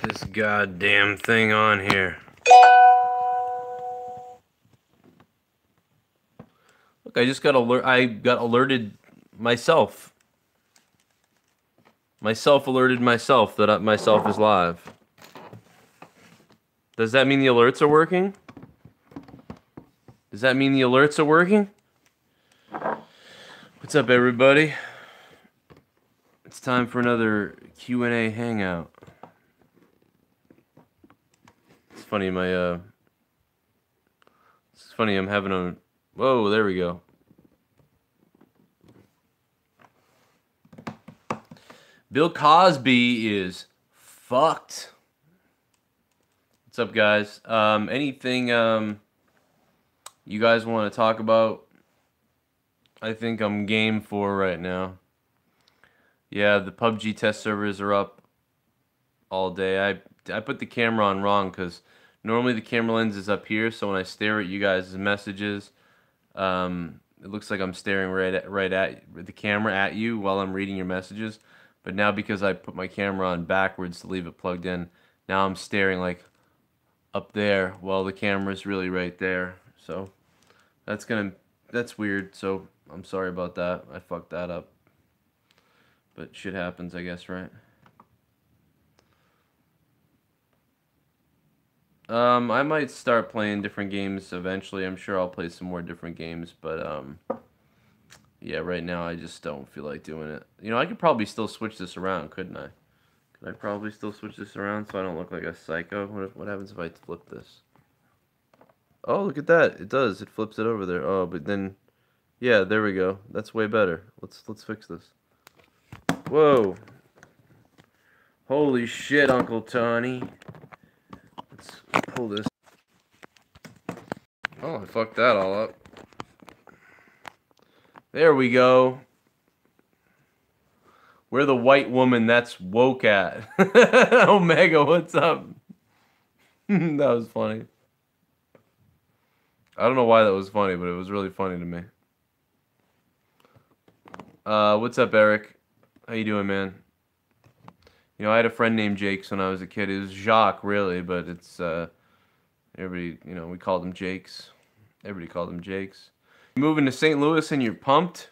this goddamn thing on here. Look, I just got alerted myself. Myself alerted myself that myself is live. Does that mean the alerts are working? Does that mean the alerts are working? What's up, everybody? It's time for another Q&A hangout. It's funny, it's funny, I'm having a... Whoa, there we go. Bill Cosby is fucked. What's up, guys? Anything you guys want to talk about? I think I'm game for right now. Yeah, the PUBG test servers are up all day. I put the camera on wrong because normally the camera lens is up here, so when I stare at you guys' messages, it looks like I'm staring right at the camera at you while I'm reading your messages. But now because I put my camera on backwards to leave it plugged in, now I'm staring like up there while the camera's really right there. So that's weird. So I'm sorry about that. I fucked that up. But shit happens, I guess, right? I might start playing different games eventually. I'm sure I'll play some more different games, but yeah, right now I just don't feel like doing it. You know, I could probably still switch this around, couldn't I? Could I probably still switch this around so I don't look like a psycho? What happens if I flip this? Oh, look at that. It does. It flips it over there. Oh, but then yeah, there we go. That's way better. Let's fix this. Whoa. Holy shit, Uncle Tony. Let's pull this. Oh, I fucked that all up. There we go. We're the white woman that's woke at. Omega, what's up? That was funny. I don't know why that was funny, but it was really funny to me. What's up, Eric? How you doing, man? You know, I had a friend named Jakes when I was a kid. It was Jacques, really, but it's, everybody, you know, we called him Jakes. Everybody called him Jakes. You moving to St. Louis and you're pumped?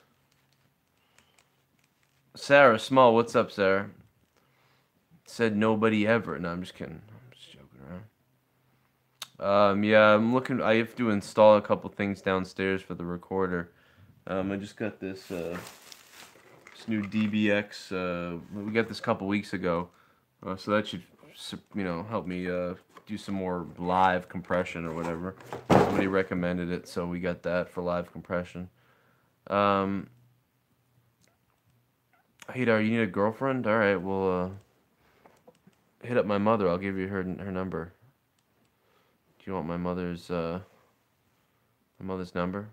Sarah Small, what's up, Sarah? Said nobody ever. No, I'm just kidding. I'm just joking around. Yeah, I have to install a couple things downstairs for the recorder. I just got this new DBX. We got this a couple weeks ago, so that should, you know, help me do some more live compression or whatever. Somebody recommended it, so we got that for live compression. Hadar, you need a girlfriend? All right, well, hit up my mother. I'll give you her number. Do you want my mother's number?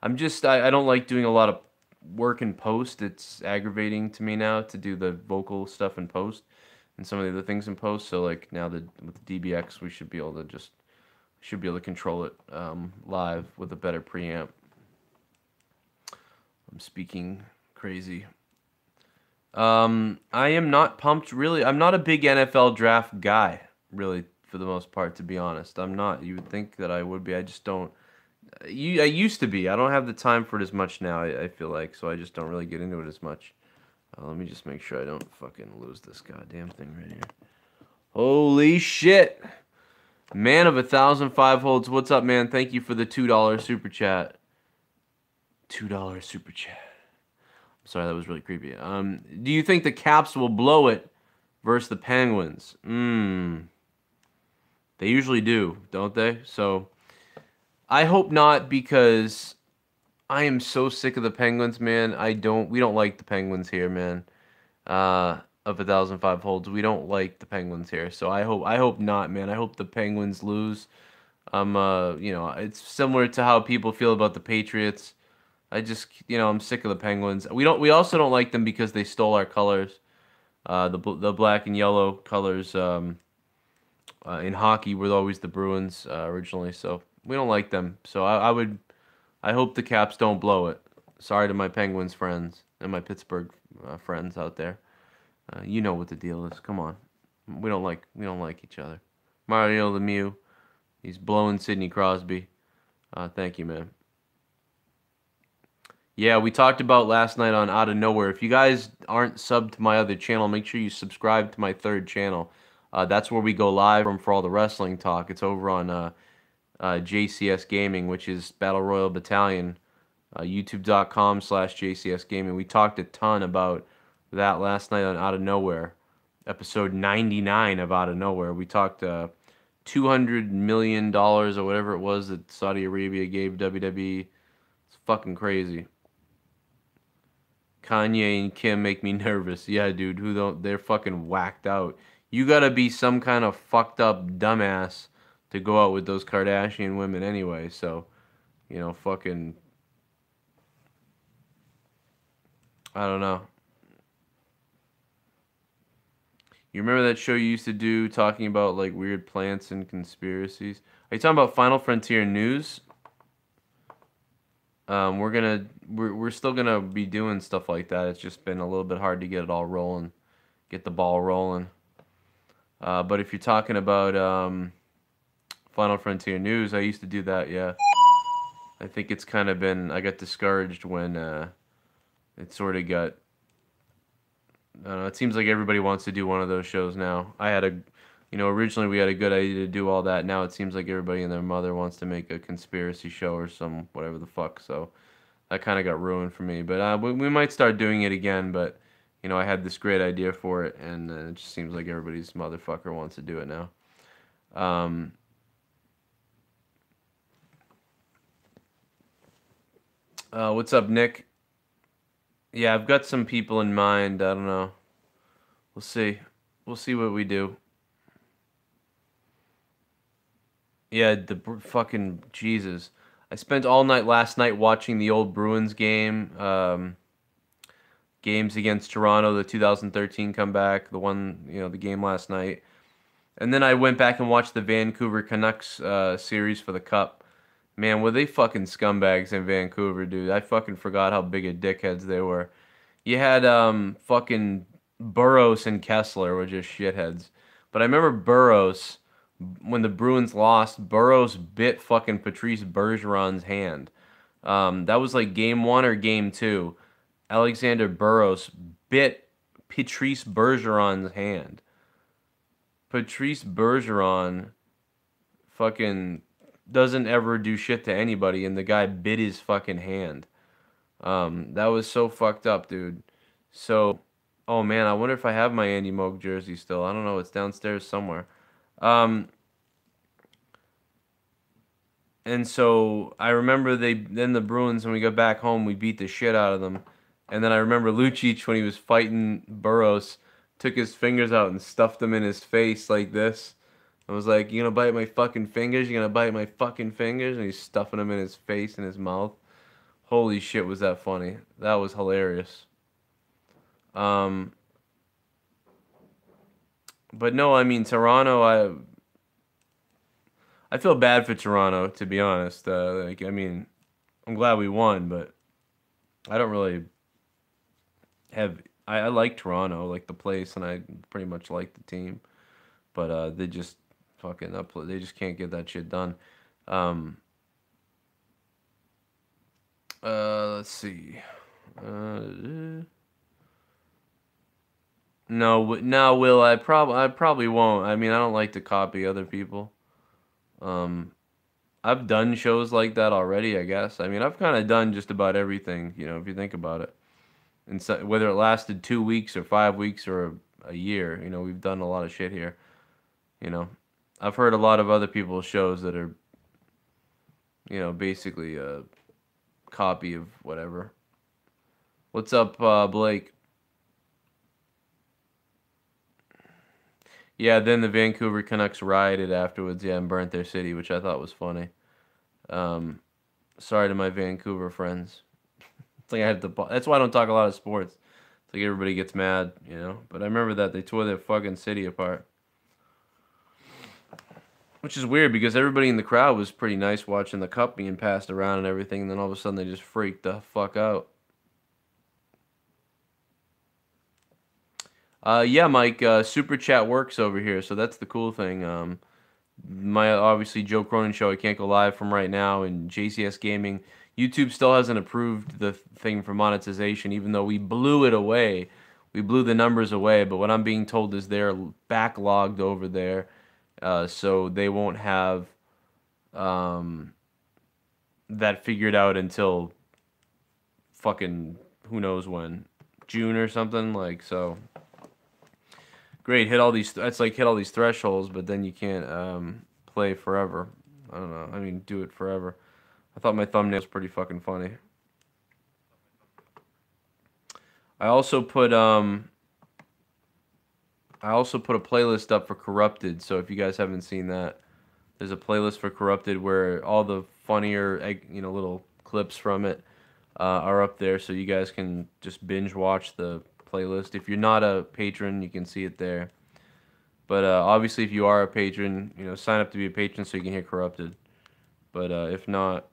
I don't like doing a lot of work in post. It's aggravating to me now to do the vocal stuff in post and some of the other things in post. So like now with the DBX, we should be able to control it live with a better preamp. I'm speaking crazy. I am not pumped, really. I'm not a big NFL draft guy, really, for the most part, to be honest. I'm not. You would think that I would be. I just don't. I used to be. I don't have the time for it as much now, I feel like, so I just don't really get into it as much. Let me just make sure I don't fucking lose this goddamn thing right here. Holy shit! Man of 1,005 holds. What's up, man? Thank you for the $2 super chat. $2 super chat. I'm sorry, that was really creepy. Do you think the Caps will blow it versus the Penguins? They usually do, don't they? So I hope not, because I am so sick of the Penguins, man. We don't like the Penguins here, man. Of 1,005 holds, we don't like the Penguins here. So I hope not, man. I hope the Penguins lose. You know, it's similar to how people feel about the Patriots. You know, I'm sick of the Penguins. We also don't like them because they stole our colors. The black and yellow colors in hockey were always the Bruins originally, so we don't like them. So I hope the Caps don't blow it. Sorry to my Penguins friends and my Pittsburgh friends out there. You know what the deal is. Come on. We don't like each other. Mario Lemieux, he's blowing Sidney Crosby. Thank you, man. Yeah, we talked about last night on Out of Nowhere. If you guys aren't subbed to my other channel, make sure you subscribe to my third channel. That's where we go live from for all the wrestling talk. It's over on JCS Gaming, which is Battle Royal Battalion. YouTube.com/JCS Gaming. We talked a ton about that last night on Out of Nowhere. Episode 99 of Out of Nowhere. We talked $200 million or whatever it was that Saudi Arabia gave WWE. It's fucking crazy. Kanye and Kim make me nervous. Yeah, dude, they're fucking whacked out. You gotta be some kind of fucked up dumbass to go out with those Kardashian women anyway, so, you know, fucking, I don't know. You remember that show you used to do talking about, like, weird plants and conspiracies? Are you talking about Final Frontier News? We're still gonna be doing stuff like that. It's just been a little bit hard to get it all rolling, get the ball rolling. But if you're talking about Final Frontier News, I used to do that. Yeah, I think it's kind of been. I got discouraged when it sort of got. I don't know, it seems like everybody wants to do one of those shows now. Originally we had a good idea to do all that. Now it seems like everybody and their mother wants to make a conspiracy show or some whatever the fuck. So that kind of got ruined for me. But we might start doing it again. But I had this great idea for it, and it just seems like everybody's motherfucker wants to do it now. What's up, Nick? Yeah, I've got some people in mind. I don't know. We'll see. We'll see what we do. Yeah, fucking Jesus. I spent all night last night watching the old Bruins game. Games against Toronto, the 2013 comeback, the game last night. And then I went back and watched the Vancouver Canucks series for the Cup. Man, were they fucking scumbags in Vancouver, dude. I fucking forgot how big of dickheads they were. You had fucking Burroughs and Kessler were just shitheads. But I remember Burroughs, when the Bruins lost, Burroughs bit fucking Patrice Bergeron's hand. That was like game 1 or game 2. Alexander Burroughs bit Patrice Bergeron's hand. Patrice Bergeron fucking doesn't ever do shit to anybody, and the guy bit his fucking hand. That was so fucked up, dude. So, oh man, I wonder if I have my Andy Moog jersey still. I don't know. It's downstairs somewhere. And so I remember then the Bruins, when we got back home, we beat the shit out of them. And then I remember Lucic, when he was fighting Burroughs, took his fingers out and stuffed them in his face like this. I was like, "You gonna bite my fucking fingers? You gonna bite my fucking fingers?" And he's stuffing them in his face and his mouth. Holy shit, was that funny. That was hilarious. But no, I mean, Toronto, I feel bad for Toronto, to be honest. I mean, I'm glad we won, but I don't really have... I like Toronto, like the place, and I pretty much like the team. But they just fucking they just can't get that shit done. Let's see. No, Will, I probably won't. I mean, I don't like to copy other people. I've done shows like that already, I guess. I mean, I've kind of done just about everything, if you think about it. And so, whether it lasted 2 weeks or 5 weeks or a year, we've done a lot of shit here. I've heard a lot of other people's shows that are, basically a copy of whatever. What's up, Blake? Yeah, then the Vancouver Canucks rioted afterwards, and burnt their city, which I thought was funny. Sorry to my Vancouver friends. It's like I had to. That's why I don't talk a lot of sports. It's like everybody gets mad, But I remember that they tore their fucking city apart. Which is weird, because everybody in the crowd was pretty nice watching the cup being passed around and everything, and then all of a sudden they just freaked the fuck out. Yeah, Mike, super chat works over here, so that's the cool thing. My obviously Joe Cronin Show, I can't go live from right now, and JCS Gaming, YouTube still hasn't approved the thing for monetization, even though we blew it away. We blew the numbers away, but what I'm being told is they're backlogged over there, so they won't have um, that figured out until fucking who knows when, June or something like so. Great, hit all these. That's like hit all these thresholds, but then you can't play forever. I don't know. I mean, do it forever. I thought my thumbnail was pretty fucking funny. I also put a playlist up for Corrupted. So if you guys haven't seen that, there's a playlist for Corrupted where all the funnier, little clips from it are up there, so you guys can just binge watch the playlist. If you're not a patron, you can see it there. But obviously, if you are a patron, sign up to be a patron so you can hear Corrupted. But if not,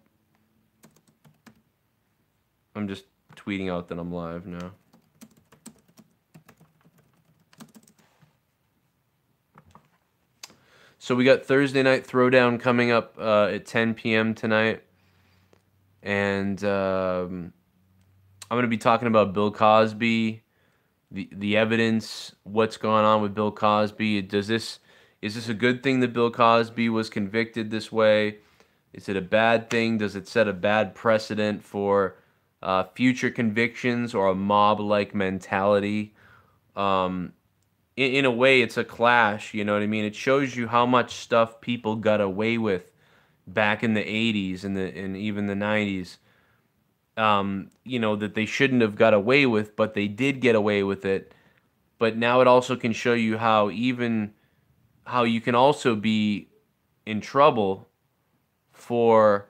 I'm just tweeting out that I'm live now. So we got Thursday Night Throwdown coming up at 10 p.m. tonight. And I'm going to be talking about Bill Cosby, the evidence, what's going on with Bill Cosby. Is this a good thing that Bill Cosby was convicted this way? Is it a bad thing? Does it set a bad precedent for future convictions or a mob-like mentality? In a way, it's a clash, you know what I mean? It shows you how much stuff people got away with back in the 80s and even the 90s. That they shouldn't have got away with, but they did get away with it. But now it also can show you how you can also be in trouble for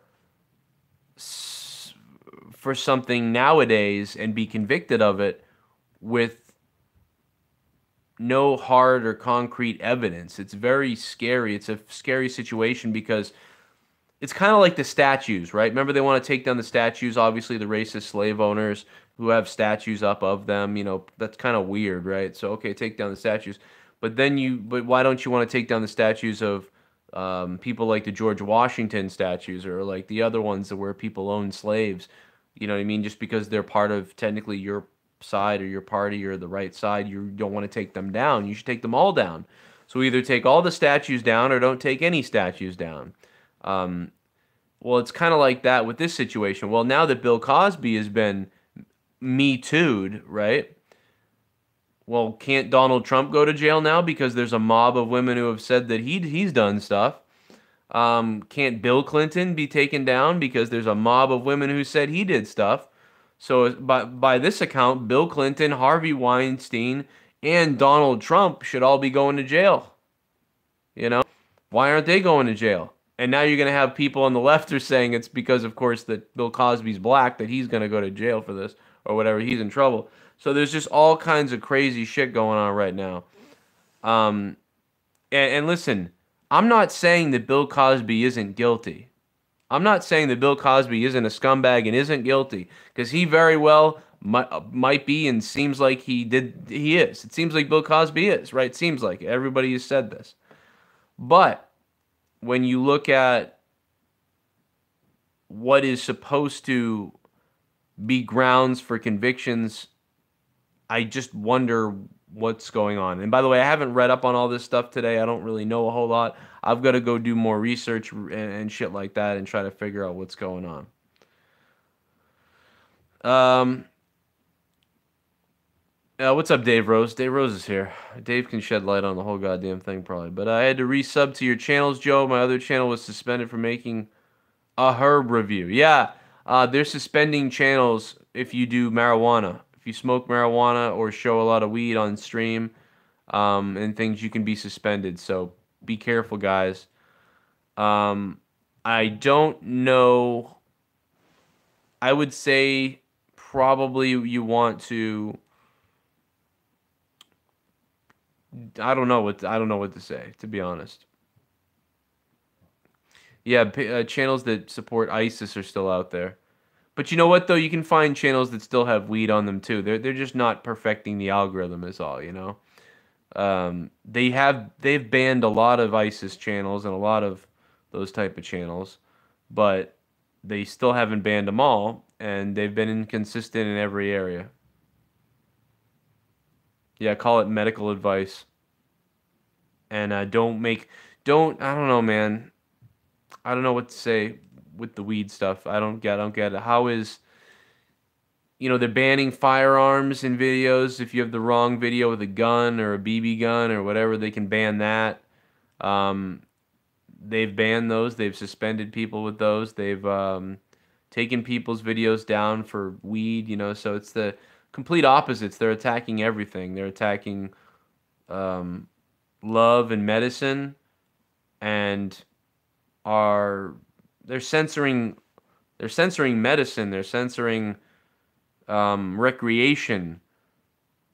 something nowadays and be convicted of it with no hard or concrete evidence. It's very scary. It's a scary situation because it's kind of like the statues, right? Remember, they want to take down the statues, obviously the racist slave owners who have statues up of them. That's kind of weird, right? So, okay, take down the statues. But why don't you want to take down the statues of people like the George Washington statues or like the other ones that where people own slaves? You know what I mean? Just because they're part of technically your side or your party or the right side, you don't want to take them down. You should take them all down. So either take all the statues down or don't take any statues down. Well, it's kind of like that with this situation. Well, now that Bill Cosby has been Me Too'd, right? Well, can't Donald Trump go to jail now because there's a mob of women who have said that he's done stuff? Can't Bill Clinton be taken down because there's a mob of women who said he did stuff? So by this account, Bill Clinton, Harvey Weinstein, and Donald Trump should all be going to jail. Why aren't they going to jail? And now you're going to have people on the left are saying it's because, of course, that Bill Cosby's black, that he's going to go to jail for this or whatever. He's in trouble. So there's just all kinds of crazy shit going on right now. And listen, I'm not saying that Bill Cosby isn't guilty. I'm not saying that Bill Cosby isn't a scumbag and isn't guilty, because he very well might be, and seems like he is. It seems like Bill Cosby is, right? It seems like it. Everybody has said this. But when you look at what is supposed to be grounds for convictions, I just wonder what's going on. And by the way, I haven't read up on all this stuff today. I don't really know a whole lot. I've got to go do more research and shit like that and try to figure out what's going on. What's up, Dave Rose? Dave Rose is here. Dave can shed light on the whole goddamn thing, probably. But I had to resub to your channels, Joe. My other channel was suspended for making a herb review. Yeah, they're suspending channels if you do marijuana. If you smoke marijuana or show a lot of weed on stream and things, you can be suspended. So be careful, guys. I don't know. I would say probably you want to... I don't know what to say, to be honest. Yeah, channels that support ISIS are still out there. But you know what though? You can find channels that still have weed on them too. They're just not perfecting the algorithm is all, you know. They've banned a lot of ISIS channels and a lot of those type of channels, but they still haven't banned them all, and they've been inconsistent in every area. Yeah, call it medical advice. And don't, I don't know, man. I don't know what to say with the weed stuff. I don't get it. How is, they're banning firearms in videos. If you have the wrong video with a gun or a BB gun or whatever, they can ban that. Um, they've banned those. They've suspended people with those. They've taken people's videos down for weed, so it's the complete opposites. They're attacking everything. They're attacking love and medicine, and they're censoring medicine. They're censoring recreation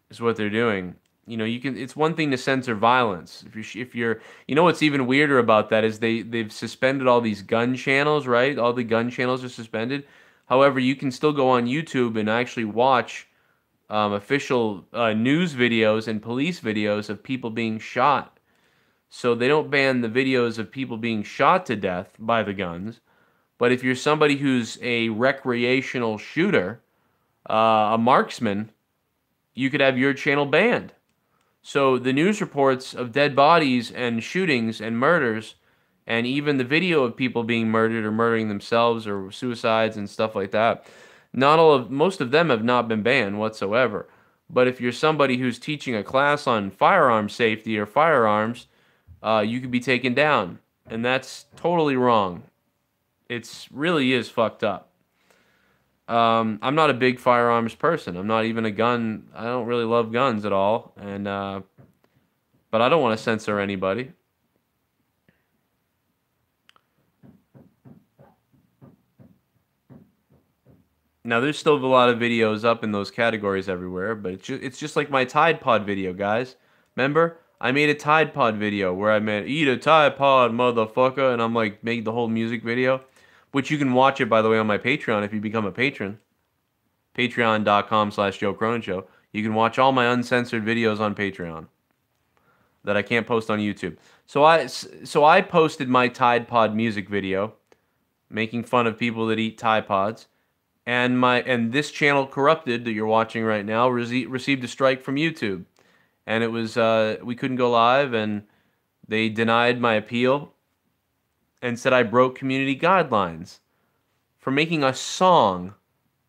is what they're doing. It's one thing to censor violence. If you're, what's even weirder about that is they've suspended all these gun channels, right? All the gun channels are suspended. However, you can still go on YouTube and actually watch official news videos and police videos of people being shot. So they don't ban the videos of people being shot to death by the guns. But if you're somebody who's a recreational shooter, a marksman, you could have your channel banned. So the news reports of dead bodies and shootings and murders, and even the video of people being murdered or murdering themselves or suicides and stuff like that, most of them have not been banned whatsoever. But if you're somebody who's teaching a class on firearm safety or firearms, you could be taken down, and that's totally wrong. It really is fucked up. I'm not a big firearms person. I'm not even a gun. I don't really love guns at all, and but I don't want to censor anybody. Now, there's still a lot of videos up in those categories everywhere, but it's just like my Tide Pod video, guys. Remember? I made a Tide Pod video where I made, eat a Tide Pod, motherfucker, and I'm like, made the whole music video, which you can watch it, by the way, on my Patreon if you become a patron. Patreon.com/Joe Cronin Show. You can watch all my uncensored videos on Patreon that I can't post on YouTube. So I posted my Tide Pod music video, making fun of people that eat Tide Pods, and this channel Corrupted that you're watching right now received a strike from YouTube, and it was we couldn't go live, and they denied my appeal, and said I broke community guidelines for making a song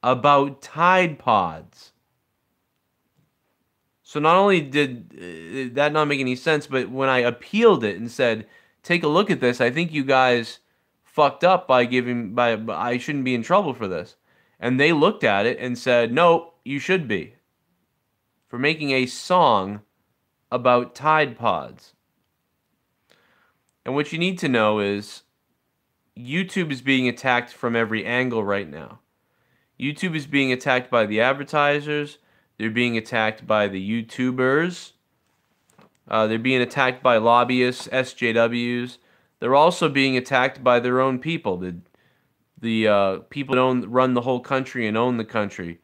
about Tide Pods. So not only did that not make any sense, but when I appealed it and said, take a look at this, I think you guys fucked up by I shouldn't be in trouble for this. And they looked at it and said, no, you should be. For making a song about Tide Pods. And what you need to know is YouTube is being attacked from every angle right now. YouTube is being attacked by the advertisers. They're being attacked by the YouTubers. They're being attacked by lobbyists, SJWs. They're also being attacked by their own people, the people that run the whole country and own the country.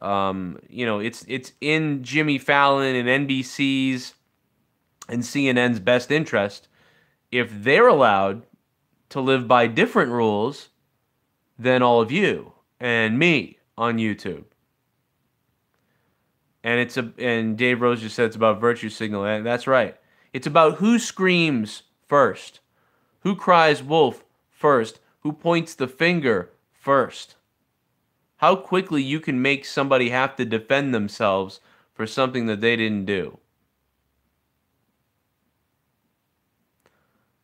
It's in Jimmy Fallon and NBC's and CNN's best interest if they're allowed to live by different rules than all of you and me on YouTube. And Dave Rose just said it's about virtue signaling. That's right. It's about who screams first, who cries wolf first, who points the finger first. How quickly you can make somebody have to defend themselves for something that they didn't do.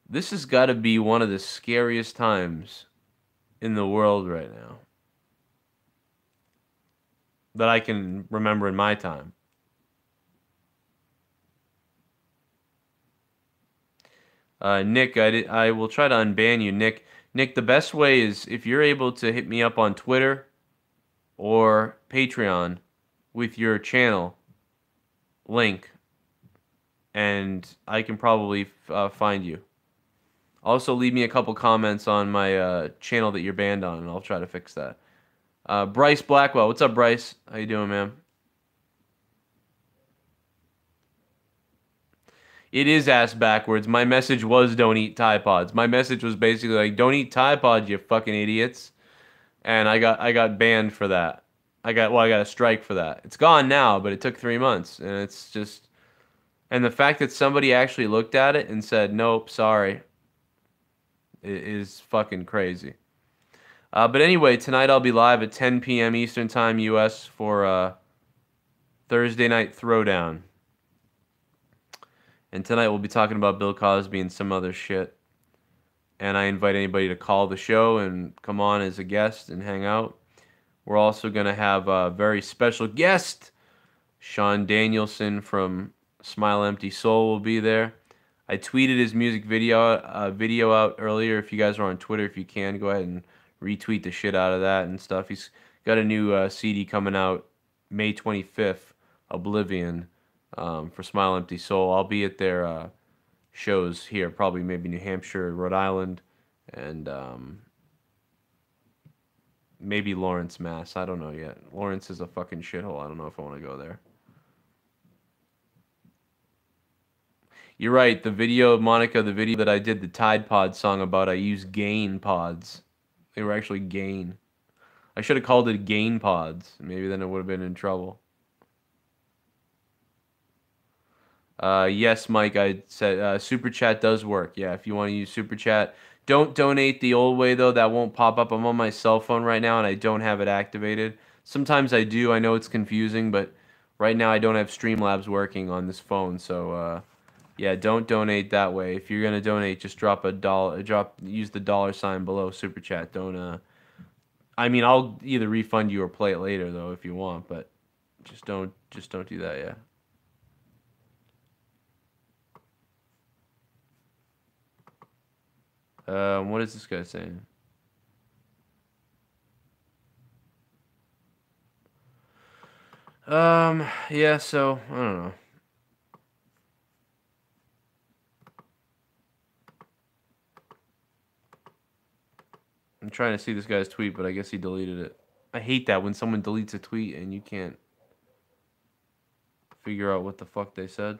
This has got to be one of the scariest times in the world right now that I can remember in my time. Nick, I will try to unban you. Nick, the best way is if you're able to hit me up on Twitter or Patreon with your channel link, and I can probably find you. Also, leave me a couple comments on my channel that you're banned on, and I'll try to fix that. Bryce Blackwell. What's up, Bryce? How you doing, man? It is ass backwards. My message was don't eat Tide Pods. My message was basically like, don't eat Tide Pods, you fucking idiots. And I got banned for that. I got a strike for that. It's gone now, but it took 3 months, and it's just, and the fact that somebody actually looked at it and said, nope, sorry, is fucking crazy. But anyway, tonight I'll be live at 10 p.m. Eastern Time U.S. for Thursday Night Throwdown. And tonight we'll be talking about Bill Cosby and some other shit. And I invite anybody to call the show and come on as a guest and hang out. We're also going to have a very special guest. Sean Danielson from Smile Empty Soul will be there. I tweeted his music video out earlier. If you guys are on Twitter, if you can, go ahead and retweet the shit out of that and stuff. He's got a new CD coming out May 25th, Oblivion, for Smile Empty Soul. I'll be at their shows here, probably maybe New Hampshire, Rhode Island, and maybe Lawrence, Mass. I don't know yet. Lawrence is a fucking shithole. I don't know if I want to go there. You're right. The video, Monica, the video that I did the Tide Pod song about, I used Gain pods. They were actually Gain. I should have called it Gain Pods. Maybe then it would have been in trouble. Yes, Mike, I said Super Chat does work. Yeah, if you want to use Super Chat. Don't donate the old way, though. That won't pop up. I'm on my cell phone right now, and I don't have it activated. Sometimes I do. I know it's confusing, but right now I don't have Streamlabs working on this phone. So, yeah, don't donate that way. If you're going to donate, just drop a dollar. Use the $ below Super Chat. Don't, I mean, I'll either refund you or play it later, though, if you want. But just don't do that, yeah. What is this guy saying? Yeah, so, I don't know. I'm trying to see this guy's tweet, but I guess he deleted it. I hate that when someone deletes a tweet and you can't figure out what the fuck they said.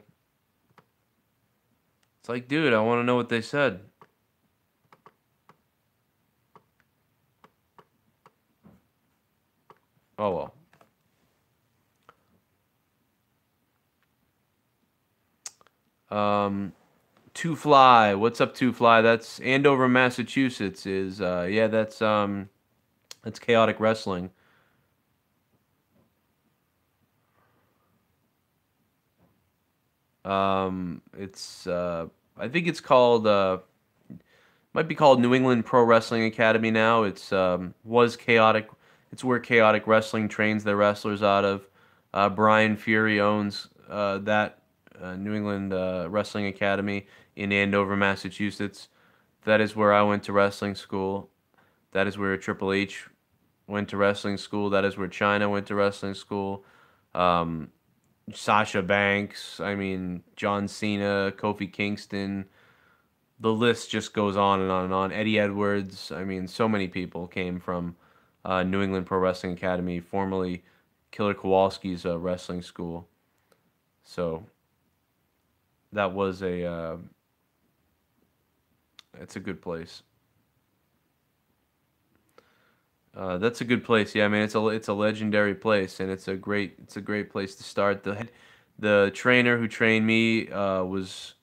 It's like, dude, I want to know what they said. Oh, well. Two Fly, what's up, Two Fly? That's Andover, Massachusetts. Is yeah, that's Chaotic Wrestling. It's I think it's called might be called New England Pro Wrestling Academy now. It's was Chaotic. It's where Chaotic Wrestling trains their wrestlers out of. Brian Fury owns that New England Wrestling Academy in Andover, Massachusetts. That is where I went to wrestling school. That is where Triple H went to wrestling school. That is where China went to wrestling school. Sasha Banks, I mean, John Cena, Kofi Kingston. The list just goes on and on and on. Eddie Edwards, I mean, so many people came from New England Pro Wrestling Academy, formerly Killer Kowalski's wrestling school. So that was it's a good place. That's a good place. Yeah, I mean, it's a legendary place, and it's a great place to start. The trainer who trained me is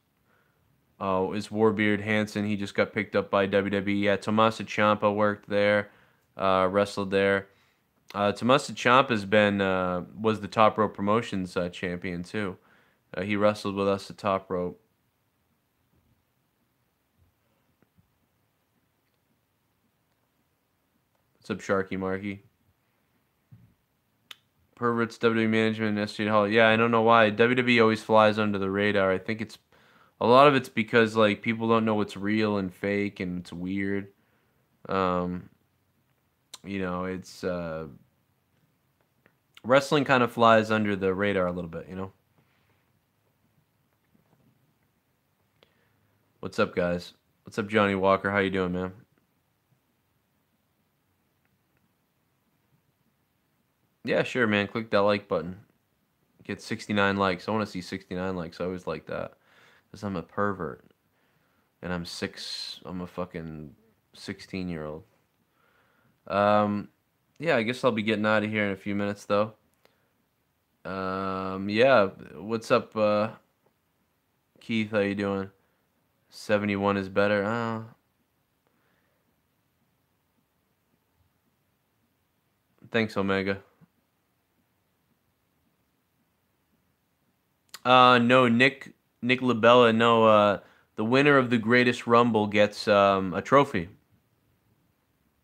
Warbeard Hansen. He just got picked up by WWE. Yeah, Tommaso Ciampa worked there, wrestled there. Tommaso Ciampa was the Top Rope Promotions champion too. He wrestled with us at Top Rope. What's up, Sharky Marky? Perverts, WWE management, and SJ Hall. Yeah, I don't know why. WWE always flies under the radar. I think a lot of it's because like people don't know what's real and fake, and it's weird. You know, it's wrestling kind of flies under the radar a little bit, you know. What's up, guys? What's up, Johnny Walker? How you doing, man? Yeah, sure, man. Click that like button. Get 69 likes. I want to see 69 likes. I always like that. Because I'm a pervert. And I'm a fucking 16-year-old. Yeah, I guess I'll be getting out of here in a few minutes, though. Yeah, what's up, Keith? How you doing? 71 is better. Thanks, Omega. No, Nick Labella. No, the winner of the Greatest Rumble gets a trophy.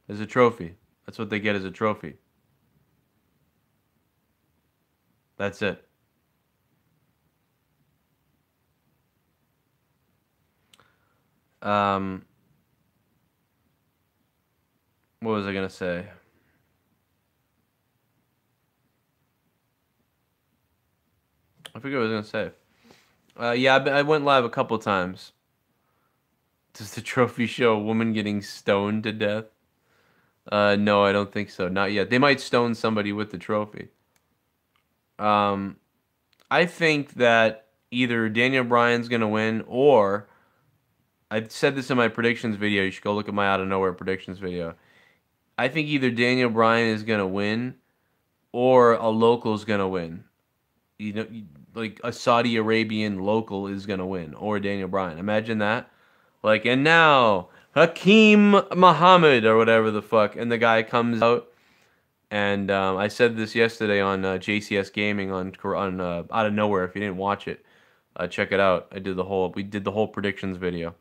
As a trophy. That's what they get as a trophy. That's it. Um, what was I gonna say? I forget what I was gonna say. Yeah, I went live a couple times. Does the trophy show a woman getting stoned to death? No, I don't think so. Not yet. They might stone somebody with the trophy. Um, I think that either Daniel Bryan's gonna win, or I said this in my predictions video. You should go look at my out of nowhere predictions video. I think either Daniel Bryan is gonna win, or a local's gonna win. You know, like a Saudi Arabian local is gonna win, or Daniel Bryan. Imagine that. Like, and now Hakeem Muhammad or whatever the fuck, and the guy comes out, and I said this yesterday on JCS Gaming on out of nowhere. If you didn't watch it, check it out. We did the whole predictions video.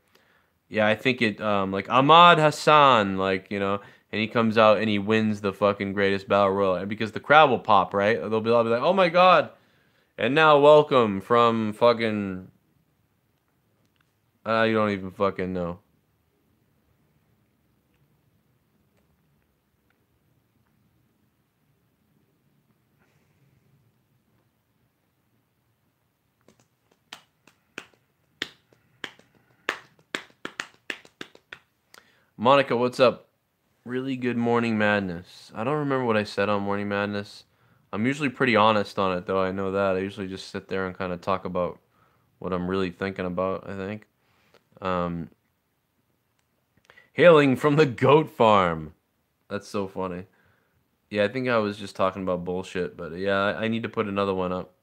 Yeah, I think it like Ahmad Hassan, like, and he comes out and he wins the fucking greatest battle royal, and because the crowd will pop, right? They'll be like, oh my god. And now, welcome from fucking. You don't even fucking know. Monica, what's up? Really good Morning Madness. I don't remember what I said on Morning Madness. I'm usually pretty honest on it, though. I know that. I usually just sit there and kind of talk about what I'm really thinking about, I think. Hailing from the goat farm. That's so funny. Yeah, I think I was just talking about bullshit, but yeah, I need to put another one up.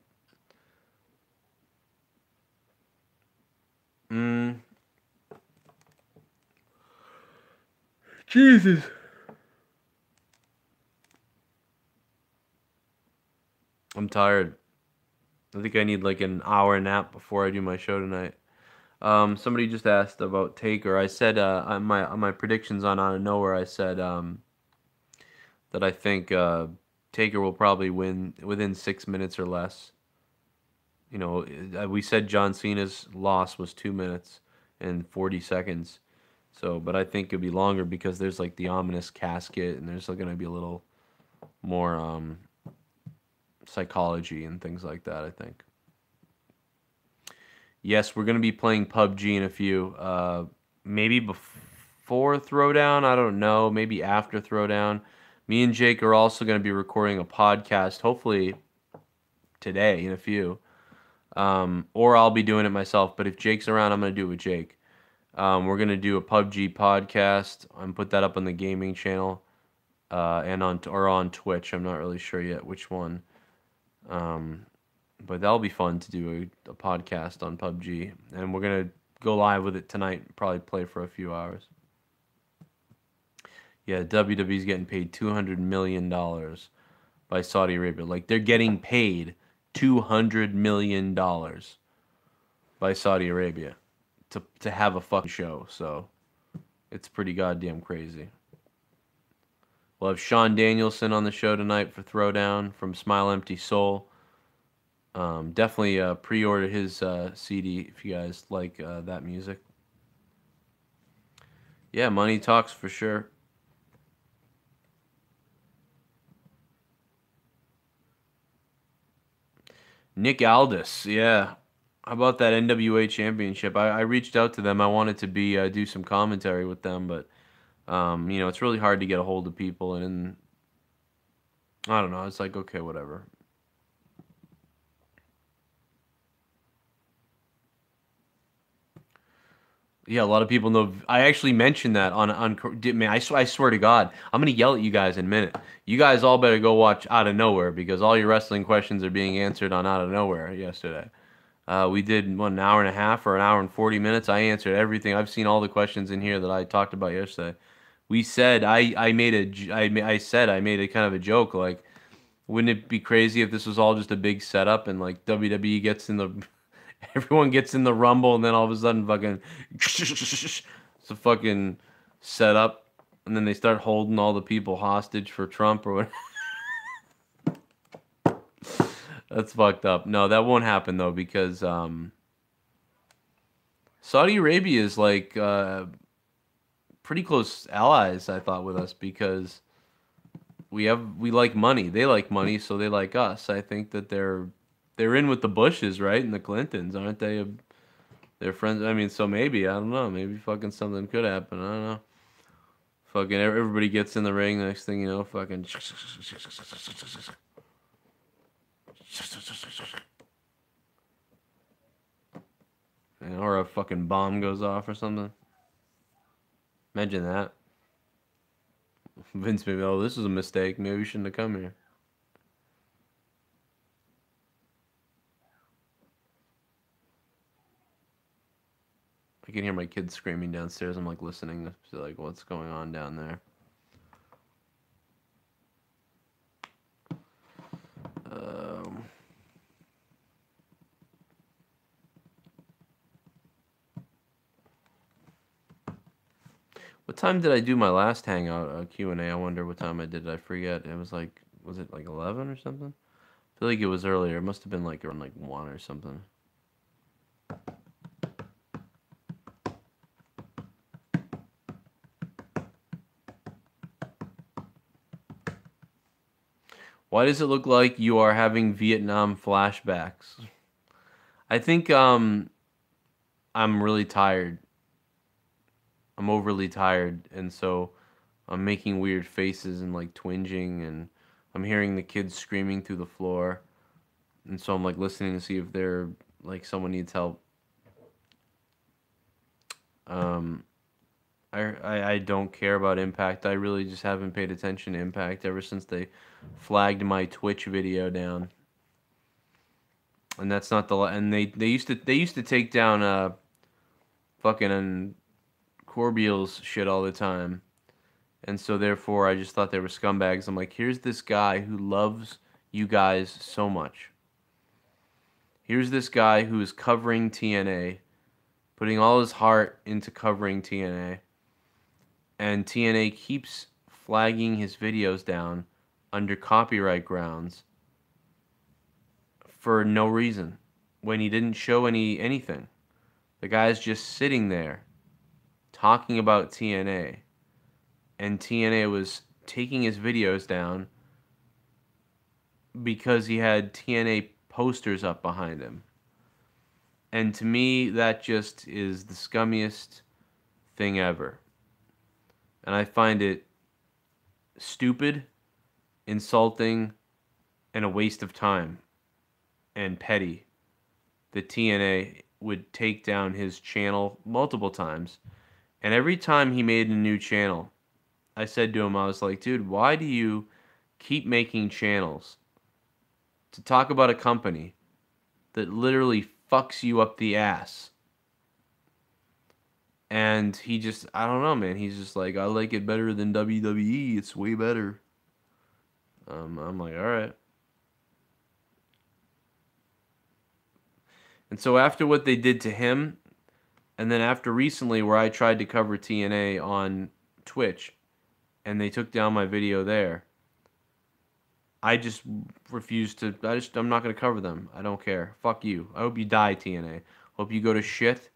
Jesus. I'm tired. I think I need like an hour nap before I do my show tonight. Somebody just asked about Taker. I said on my predictions on Out of Nowhere, I said that I think Taker will probably win within 6 minutes or less. You know, we said John Cena's loss was 2 minutes and 40 seconds. So, but I think it'll be longer because there's like the ominous casket, and there's going to be a little more psychology and things like that, I think. Yes, we're going to be playing PUBG in a few. Maybe before Throwdown, I don't know. Maybe after Throwdown. Me and Jake are also going to be recording a podcast, hopefully today in a few. Or I'll be doing it myself. But if Jake's around, I'm going to do it with Jake. We're going to do a PUBG podcast and put that up on the gaming channel and on Twitch. I'm not really sure yet which one. But that'll be fun to do a podcast on PUBG. And we're going to go live with it tonight. Probably play for a few hours. Yeah, WWE's getting paid $200 million by Saudi Arabia. Like, they're getting paid $200 million by Saudi Arabia to have a fucking show. So it's pretty goddamn crazy. We'll have Sean Danielson on the show tonight for Throwdown from Smile Empty Soul. Definitely pre-order his CD if you guys like that music. Yeah, money talks for sure. Nick Aldis, yeah. How about that NWA Championship? I reached out to them. I wanted to do some commentary with them, but it's really hard to get a hold of people, and I don't know. It's like, okay, whatever. Yeah, a lot of people know. I actually mentioned that on man. I swear to God, I'm gonna yell at you guys in a minute. You guys all better go watch Out of Nowhere because all your wrestling questions are being answered on Out of Nowhere yesterday. We did what, an hour and a half or an hour and 40 minutes. I answered everything. I've seen all the questions in here that I talked about yesterday. We said I made a I said I made a kind of a joke like, wouldn't it be crazy if this was all just a big setup and like WWE gets in the everyone gets in the Rumble and then all of a sudden fucking it's a fucking setup and then they start holding all the people hostage for Trump or what? That's fucked up. No, that won't happen though because Saudi Arabia is like pretty close allies I thought with us because we like money. They like money, so they like us. I think that they're in with the Bushes, right? And the Clintons, aren't they? They're friends. I mean, so maybe I don't know. Maybe fucking something could happen. I don't know. Fucking everybody gets in the ring. Next thing you know, fucking. You know, or a fucking bomb goes off or something. Imagine that. Vince maybe, oh, this is a mistake. Maybe we shouldn't have come here. I can hear my kids screaming downstairs. I'm like listening to like what's going on down there. What time did I do my last hangout Q&A? I wonder what time I did. I forget. It was like, was it like 11 or something? I feel like it was earlier. It must have been like around like 1 or something. Why does it look like you are having Vietnam flashbacks? I think I'm really tired. I'm overly tired, and so I'm making weird faces and like twinging, and I'm hearing the kids screaming through the floor, and so I'm like listening to see if they're like someone needs help. Um, I don't care about Impact. I really just haven't paid attention to Impact ever since they flagged my Twitch video down. And that's not the and they used to take down fucking Corbeil's shit all the time. And so therefore I just thought they were scumbags. I'm like, here's this guy who loves you guys so much. Here's this guy who is covering TNA, putting all his heart into covering TNA. And TNA keeps flagging his videos down under copyright grounds for no reason when he didn't show anything. The guy's just sitting there talking about TNA, and TNA was taking his videos down because he had TNA posters up behind him. And to me, that just is the scummiest thing ever. And I find it stupid, insulting, and a waste of time and petty that TNA would take down his channel multiple times. And every time he made a new channel, I said to him, I was like, dude, why do you keep making channels to talk about a company that literally fucks you up the ass? And he just, I don't know, man. He's just like, I like it better than WWE. It's way better. I'm like, all right. And so after what they did to him, and then after recently where I tried to cover TNA on Twitch, and they took down my video there, I just refused to, I'm not going to cover them. I don't care. Fuck you. I hope you die, TNA. Hope you go to shit.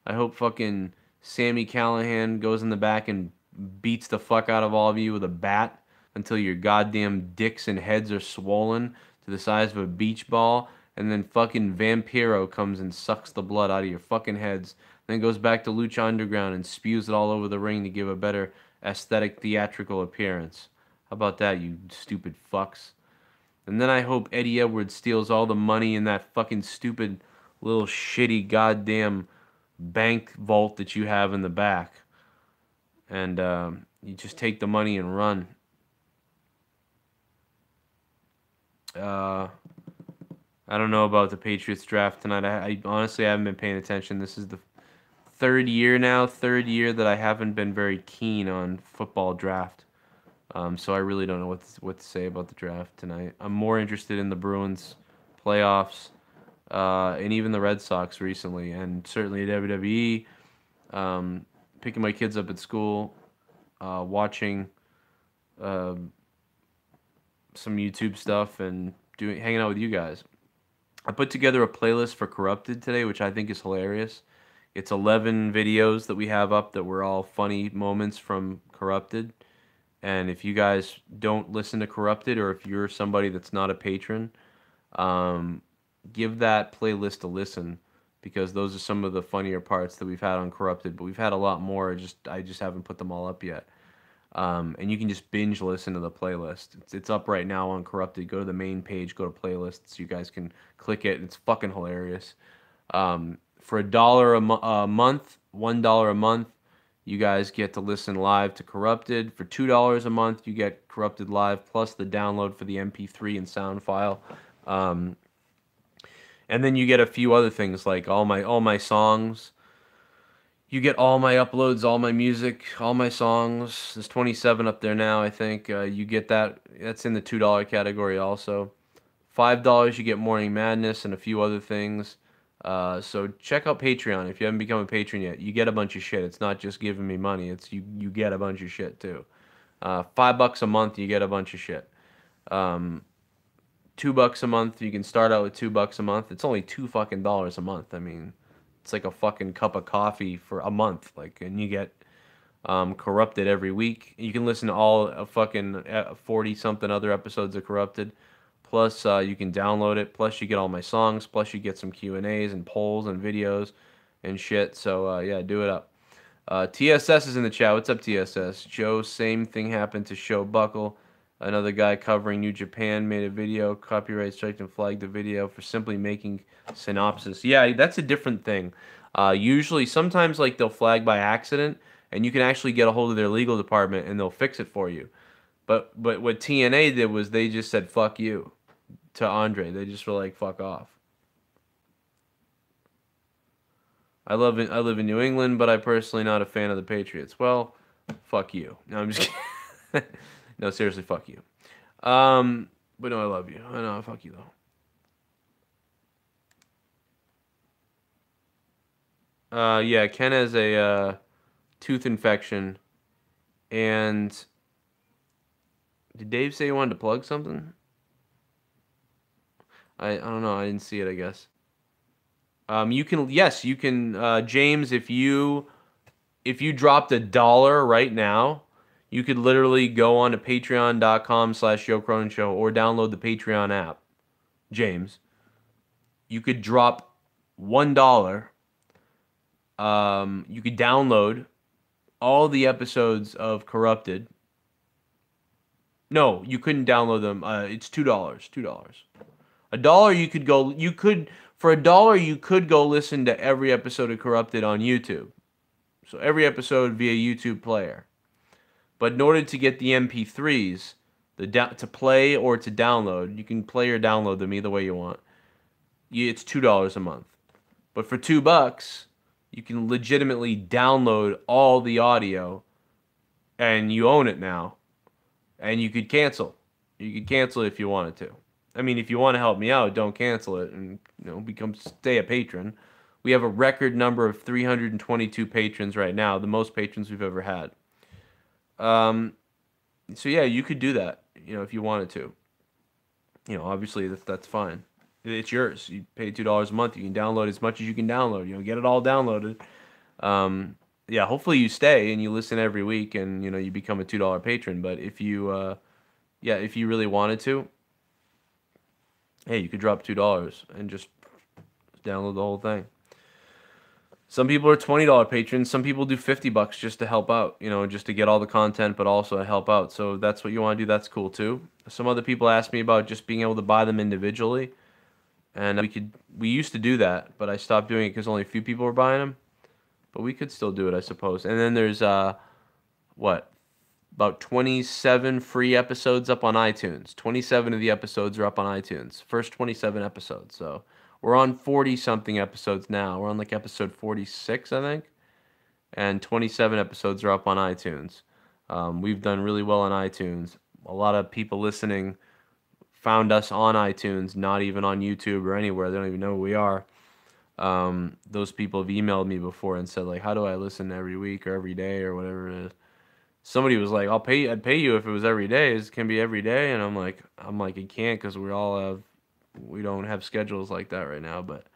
I hope fucking Sami Callihan goes in the back and beats the fuck out of all of you with a bat until your goddamn dicks and heads are swollen to the size of a beach ball, and then fucking Vampiro comes and sucks the blood out of your fucking heads, then goes back to Lucha Underground and spews it all over the ring to give a better aesthetic theatrical appearance. How about that, you stupid fucks? And then I hope Eddie Edwards steals all the money in that fucking stupid little shitty goddamn bank vault that you have in the back. And you just take the money and run. I don't know about the Patriots draft tonight. I honestly haven't been paying attention. This is the third year that I haven't been very keen on football draft. So I really don't know what to say about the draft tonight. I'm more interested in the Bruins playoffs and even the Red Sox recently, and certainly WWE. Picking my kids up at school, watching some YouTube stuff, and hanging out with you guys. I put together a playlist for Corrupted today, which I think is hilarious. It's 11 videos that we have up that were all funny moments from Corrupted. And if you guys don't listen to Corrupted, or if you're somebody that's not a patron, give that playlist a listen, because those are some of the funnier parts that we've had on Corrupted. But we've had a lot more. I just haven't put them all up yet. And you can just binge listen to the playlist. It's up right now on Corrupted. Go to the main page, go to playlists. You guys can click it. It's fucking hilarious. For $1 a month, $1 a month, you guys get to listen live to Corrupted. For $2 a month, you get Corrupted live plus the download for the MP3 and sound file. And then you get a few other things like all my songs. You get all my uploads, all my music, all my songs. There's 27 up there now, I think. You get that. That's in the $2 category also. $5, you get Morning Madness and a few other things. So check out Patreon if you haven't become a patron yet. You get a bunch of shit. It's not just giving me money. It's you get a bunch of shit too. $5 a month, you get a bunch of shit. $2 a month, you can start out with $2 a month. It's only $2 fucking a month. I mean, it's like a fucking cup of coffee for a month. Like, and you get Corrupted every week. You can listen to all fucking 40 something other episodes of Corrupted. Plus, you can download it. Plus, you get all my songs. Plus, you get some Q&As and polls and videos and shit. So, yeah, do it up. TSS is in the chat. What's up, TSS? Joe, same thing happened to Show Buckle. Another guy covering New Japan made a video. Copyright strike and flagged the video for simply making synopsis. Yeah, that's a different thing. Usually, sometimes, like, they'll flag by accident, and you can actually get a hold of their legal department, and they'll fix it for you. But what TNA did was they just said, fuck you, to Andre. They just were like, fuck off. I live in New England, but I'm personally not a fan of the Patriots. Well, fuck you. No, I'm just kidding. No, seriously, fuck you. But no, I love you. I know, fuck you, though. Yeah, Ken has a tooth infection, and did Dave say he wanted to plug something? I don't know. I didn't see it, I guess. You can James, if you dropped $1 right now, you could literally go on to patreon.com/Joe Cronin Show or download the Patreon app. James, you could drop $1. You could download all the episodes of Corrupted. No, you couldn't download them. It's $2. $1 for $1 you could go listen to every episode of Corrupted on YouTube. So every episode via YouTube player. But in order to get the MP3s, to play or to download, you can play or download them either way you want. It's $2 a month. But for $2, you can legitimately download all the audio, and you own it now. And you could cancel. You could cancel it if you wanted to. I mean, if you want to help me out, don't cancel it and stay a patron. We have a record number of 322 patrons right now, the most patrons we've ever had. So yeah, you could do that, if you wanted to. Obviously that's fine. It's yours. You pay $2 a month. You can download as much as you can download. Get it all downloaded. Yeah, hopefully you stay and you listen every week and you become a $2 patron. But if you really wanted to, hey, you could drop $2 and just download the whole thing. Some people are $20 patrons. Some people do $50 just to help out, you know, just to get all the content, but also to help out. So that's what you want to do. That's cool too. Some other people asked me about just being able to buy them individually, and we used to do that, but I stopped doing it because only a few people were buying them. But we could still do it, I suppose. And then there's what, about 27 free episodes up on iTunes. 27 of the episodes are up on iTunes. First 27 episodes. So we're on 40-something episodes now. We're on like episode 46, I think. And 27 episodes are up on iTunes. We've done really well on iTunes. A lot of people listening found us on iTunes, not even on YouTube or anywhere. They don't even know who we are. Those people have emailed me before and said, like, how do I listen every week or every day or whatever it is? Somebody was like, I'd pay you if it was every day. It can be every day. And I'm like, it can't, because we don't have schedules like that right now. But,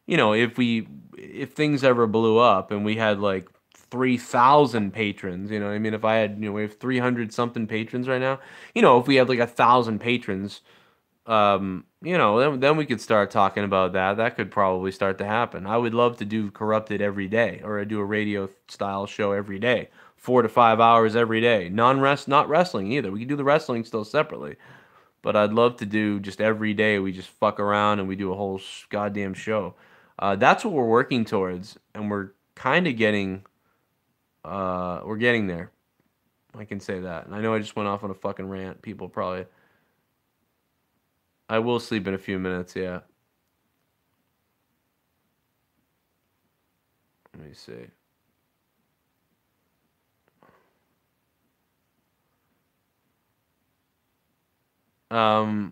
you know, if things ever blew up and we had like 3,000 patrons, you know, I mean, if I had, you know, we have 300 something patrons right now, you know, if we had like 1,000 patrons, you know, then we could start talking about that. That could probably start to happen. I would love to do Corrupted every day, or do a radio style show every day, 4 to 5 hours every day. Not wrestling either. We could do the wrestling still separately, but I'd love to do just every day. We just fuck around and we do a whole goddamn show. That's what we're working towards, and we're kind of getting, we're getting there. I can say that. And I know I just went off on a fucking rant. People probably. I will sleep in a few minutes, yeah. Let me see. Oh,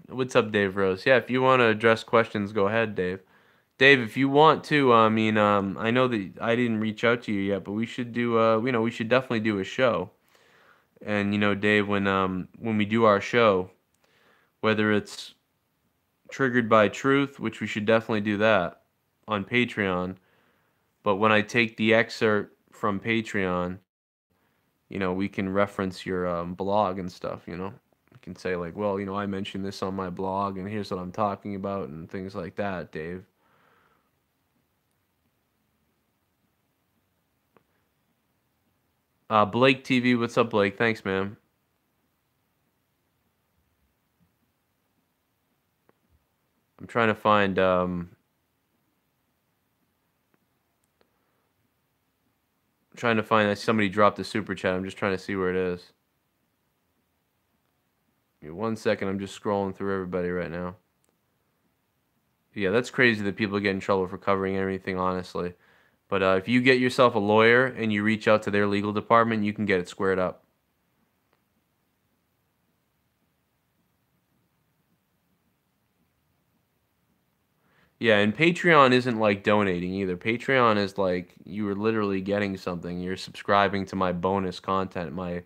what's up, Dave Rose? Yeah, if you want to address questions, go ahead, Dave. Dave, if you want to, I mean, I know that I didn't reach out to you yet, but we should do, you know, we should definitely do a show. And, you know, Dave, when we do our show, whether it's Triggered by Truth, which we should definitely do that on Patreon, but when I take the excerpt from Patreon, you know, we can reference your blog and stuff, you know. We can say, like, well, you know, I mentioned this on my blog, and here's what I'm talking about, and things like that, Dave. Blake TV, what's up, Blake? Thanks, man. I'm trying to find, somebody dropped a super chat. I'm just trying to see where it is. Give me 1 second. I'm just scrolling through everybody right now. Yeah, that's crazy that people get in trouble for covering everything honestly. But if you get yourself a lawyer and you reach out to their legal department, you can get it squared up. Yeah, and Patreon isn't like donating either. Patreon is like you are literally getting something. You're subscribing to my bonus content, my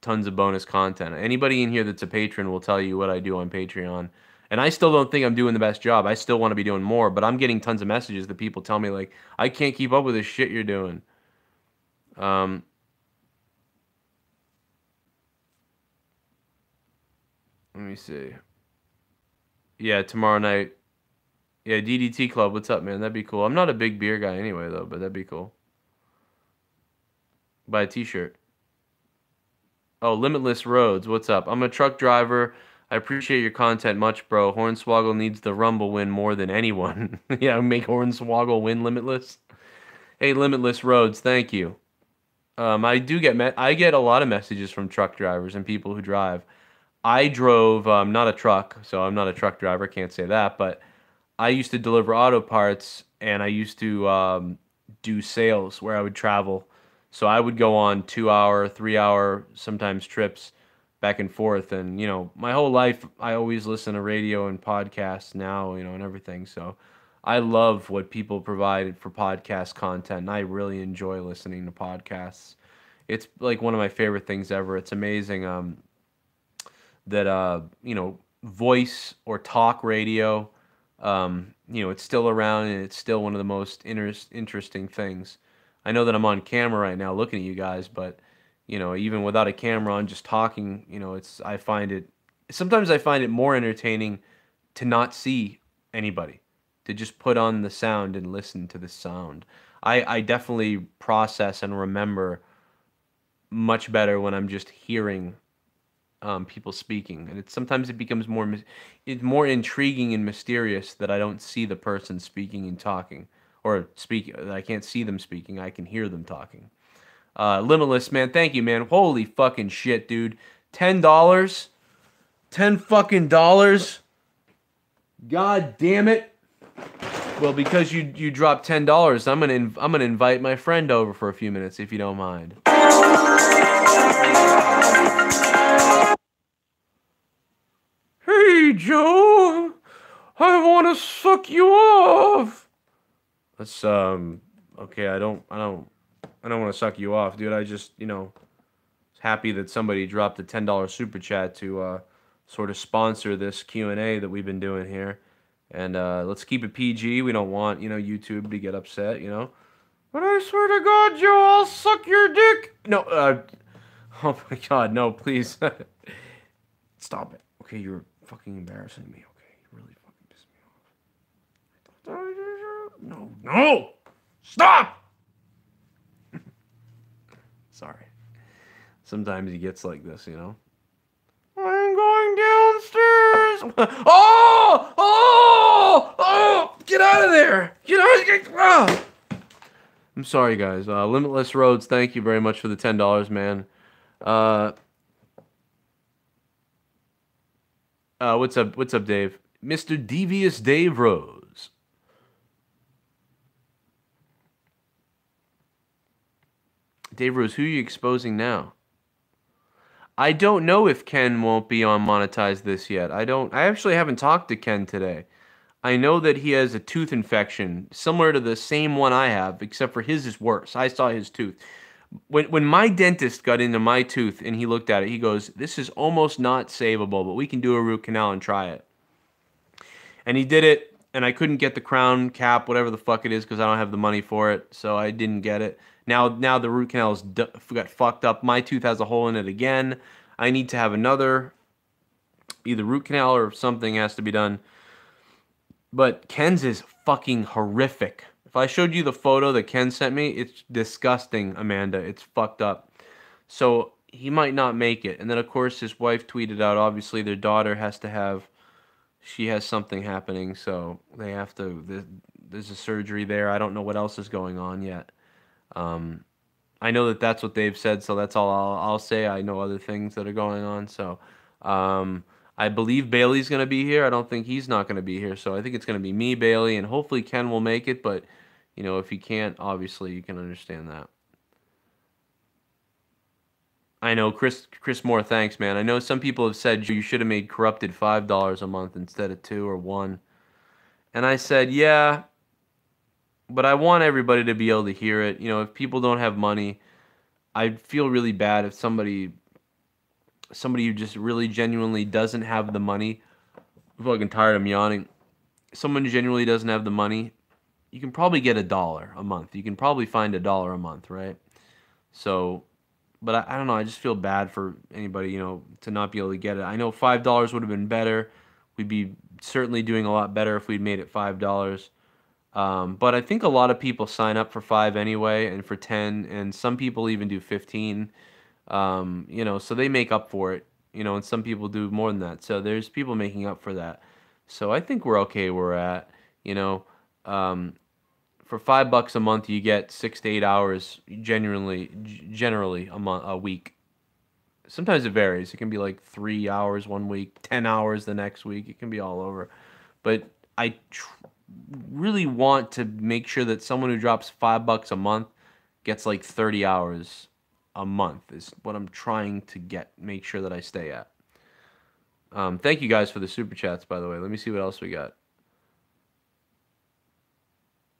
tons of bonus content. Anybody in here that's a patron will tell you what I do on Patreon. And I still don't think I'm doing the best job. I still want to be doing more, but I'm getting tons of messages that people tell me, like, I can't keep up with this shit you're doing. Let me see. Yeah, tomorrow night. Yeah, DDT Club, what's up, man? That'd be cool. I'm not a big beer guy anyway, though, but that'd be cool. Buy a t-shirt. Oh, Limitless Roads, what's up? I'm a truck driver. I appreciate your content much, bro. Hornswoggle needs the Rumble win more than anyone. Yeah, make Hornswoggle win Limitless. Hey, Limitless Roads, thank you. I get a lot of messages from truck drivers and people who drive. I drove not a truck, so I'm not a truck driver. Can't say that, but I used to deliver auto parts, and I used to do sales where I would travel. So I would go on 2 hour, 3 hour, sometimes trips back and forth. And, you know, my whole life, I always listen to radio and podcasts now, you know, and everything. So I love what people provide for podcast content, and I really enjoy listening to podcasts. It's like one of my favorite things ever. It's amazing that, you know, voice or talk radio, you know, it's still around, and it's still one of the most interesting things. I know that I'm on camera right now looking at you guys, but, you know, even without a camera on, just talking, you know, sometimes I find it more entertaining to not see anybody to just put on the sound and listen to the sound. I definitely process and remember much better when I'm just hearing people speaking, and sometimes it becomes it's more intriguing and mysterious that I don't see the person speaking and talking, or speaking. I can't see them speaking. I can hear them talking. Limitless, man, thank you, man. Holy fucking shit, dude. $10, $10 fucking dollars. God damn it. Well, because you dropped $10, I'm gonna invite my friend over for a few minutes if you don't mind. Hey, Joe, I want to suck you off. Let's okay, I don't want to suck you off, dude. I just, happy that somebody dropped a $10 super chat to sort of sponsor this Q&A that we've been doing here. And let's keep it PG. We don't want, YouTube to get upset, But I swear to God, Joe, I'll suck your dick. No, oh my God, no, please. Stop it. Okay, you're fucking embarrassing me. Okay, you really fucking pissed me off. No, stop! Sorry. Sometimes he gets like this, I'm going downstairs. Oh! Get out of there! Oh! I'm sorry, guys. Limitless Roads, thank you very much for the $10, man. What's up, Dave? Mr. Devious Dave Rose. Dave Rose, who are you exposing now? I don't know if Ken won't be on monetized this yet. I actually haven't talked to Ken today. I know that he has a tooth infection similar to the same one I have, except for his is worse. I saw his tooth. When my dentist got into my tooth and he looked at it, he goes, "This is almost not savable, but we can do a root canal and try it." And he did it, and I couldn't get the crown cap, whatever the fuck it is, because I don't have the money for it, so I didn't get it. Now the root canal's got fucked up. My tooth has a hole in it again. I need to have another, either root canal or something has to be done. But Ken's is fucking horrific. If I showed you the photo that Ken sent me, it's disgusting, Amanda. It's fucked up. So he might not make it. And then, of course, his wife tweeted out, obviously, their daughter has to have, she has something happening, so they have to, there's a surgery there. I don't know what else is going on yet. I know that that's what they've said, so that's all I'll say. I know other things that are going on, so I believe Bailey's going to be here. I don't think he's not going to be here, so I think it's going to be me, Bailey, and hopefully Ken will make it, but, if he can't, obviously, you can understand that. I know, Chris Moore, thanks, man. I know some people have said you should have made Corrupted $5 a month instead of $2 or $1. And I said, yeah, but I want everybody to be able to hear it. If people don't have money, I feel really bad if somebody who just really genuinely doesn't have the money. I'm fucking tired of yawning. Someone genuinely doesn't have the money, you can probably get $1 a month. You can probably find $1 a month, right? So, but I don't know. I just feel bad for anybody, to not be able to get it. I know $5 would have been better. We'd be certainly doing a lot better if we'd made it $5. But I think a lot of people sign up for $5 anyway, and for $10, and some people even do $15. So they make up for it, and some people do more than that. So there's people making up for that. So I think we're okay where we're at, for $5 a month, you get 6 to 8 hours generally a week. Sometimes it varies. It can be like 3 hours one week, 10 hours the next week. It can be all over. But I really want to make sure that someone who drops $5 a month gets like 30 hours a month is what I'm trying to make sure that I stay at. Thank you guys for the super chats, by the way. Let me see what else we got.